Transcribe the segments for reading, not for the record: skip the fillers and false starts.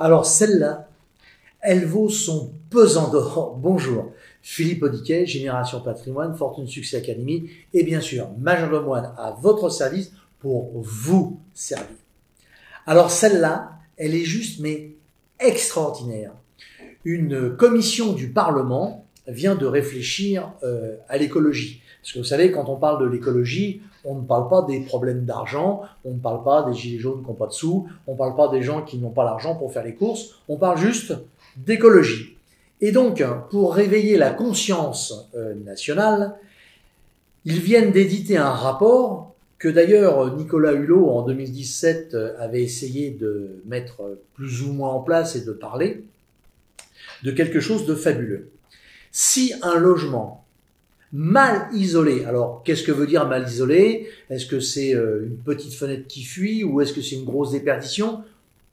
Alors celle-là, elle vaut son pesant d'or. Bonjour, Philippe Audiquet, Génération Patrimoine, Fortune Succès Academy et bien sûr Major Lemoine à votre service pour vous servir. Alors celle-là, elle est juste mais extraordinaire. Une commission du Parlement vient de réfléchir à l'écologie. Parce que vous savez, quand on parle de l'écologie, on ne parle pas des problèmes d'argent, on ne parle pas des gilets jaunes qui n'ont pas de sous, on ne parle pas des gens qui n'ont pas l'argent pour faire les courses, on parle juste d'écologie. Et donc, pour réveiller la conscience nationale, ils viennent d'éditer un rapport que d'ailleurs Nicolas Hulot en 2017 avait essayé de mettre plus ou moins en place et de parler de quelque chose de fabuleux. Si un logement mal isolé, alors qu'est-ce que veut dire mal isolé? Est-ce que c'est une petite fenêtre qui fuit ou est-ce que c'est une grosse déperdition?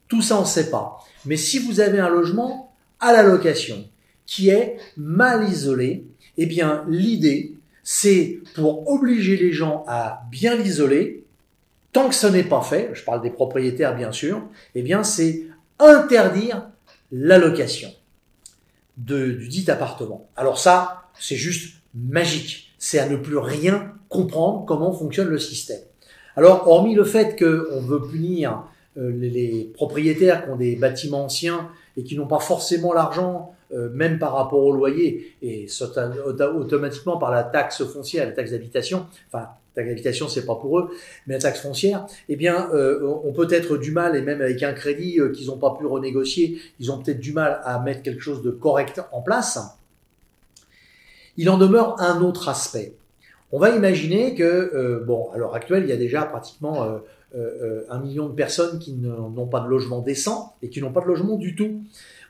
Tout ça on ne sait pas. Mais si vous avez un logement à la location qui est mal isolé, eh bien l'idée c'est pour obliger les gens à bien l'isoler, tant que ce n'est pas fait, je parle des propriétaires bien sûr, eh bien c'est interdire la location du dit appartement. Alors ça, c'est juste magique. C'est à ne plus rien comprendre comment fonctionne le système. Alors, hormis le fait qu'on veut punir les propriétaires qui ont des bâtiments anciens et qui n'ont pas forcément l'argent, même par rapport au loyer, et automatiquement par la taxe foncière, la taxe d'habitation, enfin, la taxe d'habitation, c'est pas pour eux, mais la taxe foncière, eh bien, on peut être du mal, et même avec un crédit qu'ils n'ont pas pu renégocier, ils ont peut-être du mal à mettre quelque chose de correct en place. Il en demeure un autre aspect. On va imaginer que, à l'heure actuelle, il y a déjà pratiquement 1 million de personnes qui n'ont pas de logement décent et qui n'ont pas de logement du tout.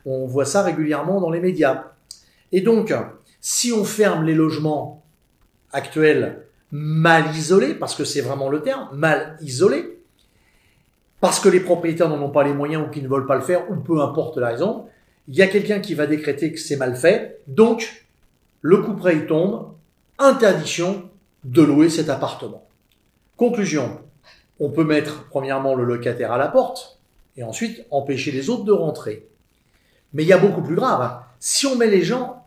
On voit ça régulièrement dans les médias. Et donc, si on ferme les logements actuels mal isolés, parce que c'est vraiment le terme, mal isolés, parce que les propriétaires n'en ont pas les moyens ou qu'ils ne veulent pas le faire, ou peu importe la raison, il y a quelqu'un qui va décréter que c'est mal fait, donc le couperet il tombe, interdiction de louer cet appartement. Conclusion, on peut mettre premièrement le locataire à la porte et ensuite empêcher les autres de rentrer. Mais il y a beaucoup plus grave. Si on met les gens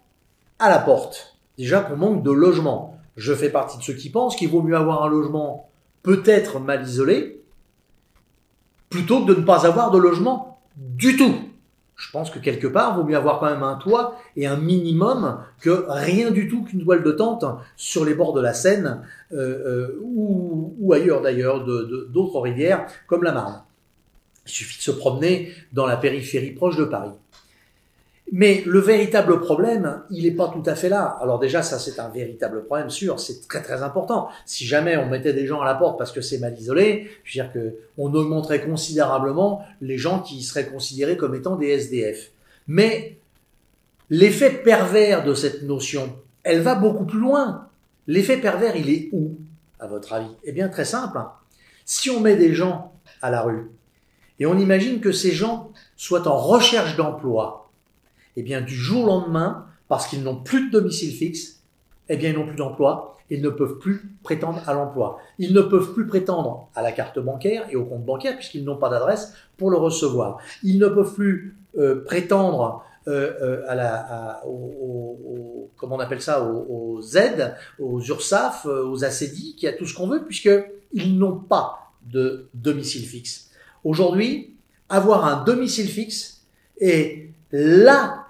à la porte, déjà qu'on manque de logement, je fais partie de ceux qui pensent qu'il vaut mieux avoir un logement peut-être mal isolé plutôt que de ne pas avoir de logement du tout. Je pense que quelque part, il vaut mieux avoir quand même un toit et un minimum que rien du tout qu'une toile de tente sur les bords de la Seine ou ailleurs d'ailleurs, d'autres rivières comme la Marne. Il suffit de se promener dans la périphérie proche de Paris. Mais le véritable problème, il n'est pas tout à fait là. Alors déjà, ça c'est un véritable problème sûr, c'est très très important. Si jamais on mettait des gens à la porte parce que c'est mal isolé, je veux dire que on augmenterait considérablement les gens qui seraient considérés comme étant des SDF. Mais l'effet pervers de cette notion, elle va beaucoup plus loin. L'effet pervers, il est où, à votre avis? Eh bien très simple. Si on met des gens à la rue et on imagine que ces gens soient en recherche d'emploi, eh bien, du jour au lendemain, parce qu'ils n'ont plus de domicile fixe, eh bien, ils n'ont plus d'emploi, ils ne peuvent plus prétendre à l'emploi. Ils ne peuvent plus prétendre à la carte bancaire et au compte bancaire puisqu'ils n'ont pas d'adresse pour le recevoir. Ils ne peuvent plus prétendre comment on appelle ça, aux aides, aux URSSAF, aux ACDI, à tout ce qu'on veut, puisqu'ils n'ont pas de domicile fixe. Aujourd'hui, avoir un domicile fixe est la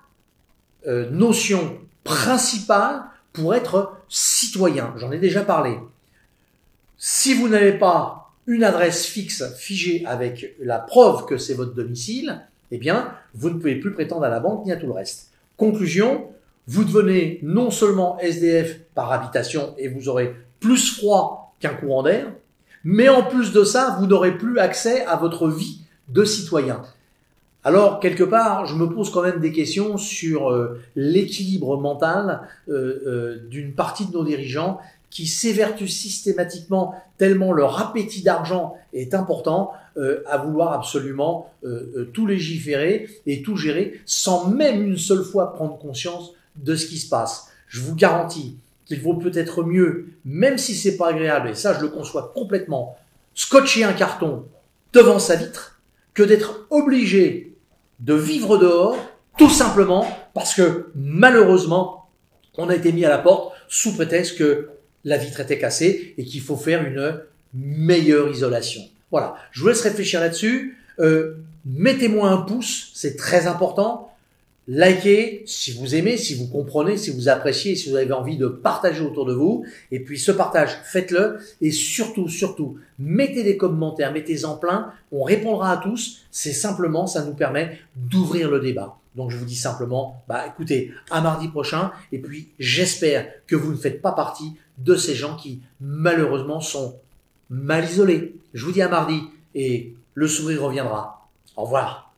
notion principale pour être citoyen. J'en ai déjà parlé. Si vous n'avez pas une adresse fixe figée avec la preuve que c'est votre domicile, eh bien, vous ne pouvez plus prétendre à la banque ni à tout le reste. Conclusion, vous devenez non seulement SDF par habitation et vous aurez plus froid qu'un courant d'air, mais en plus de ça, vous n'aurez plus accès à votre vie de citoyen. Alors, quelque part, je me pose quand même des questions sur l'équilibre mental d'une partie de nos dirigeants qui s'évertuent systématiquement, tellement leur appétit d'argent est important, à vouloir absolument tout légiférer et tout gérer sans même une seule fois prendre conscience de ce qui se passe. Je vous garantis qu'il vaut peut-être mieux, même si c'est pas agréable, et ça je le conçois complètement, scotcher un carton devant sa vitre que d'être obligé de vivre dehors, tout simplement parce que malheureusement, on a été mis à la porte sous prétexte que la vitre était cassée et qu'il faut faire une meilleure isolation. Voilà, je vous laisse réfléchir là-dessus. Mettez-moi un pouce, c'est très important. Likez si vous aimez, si vous comprenez, si vous appréciez, si vous avez envie de partager autour de vous. Et puis ce partage, faites-le. Et surtout, mettez des commentaires, mettez-en plein. On répondra à tous. C'est simplement, ça nous permet d'ouvrir le débat. Donc je vous dis simplement, écoutez, à mardi prochain. Et puis j'espère que vous ne faites pas partie de ces gens qui malheureusement sont mal isolés. Je vous dis à mardi et le sourire reviendra. Au revoir.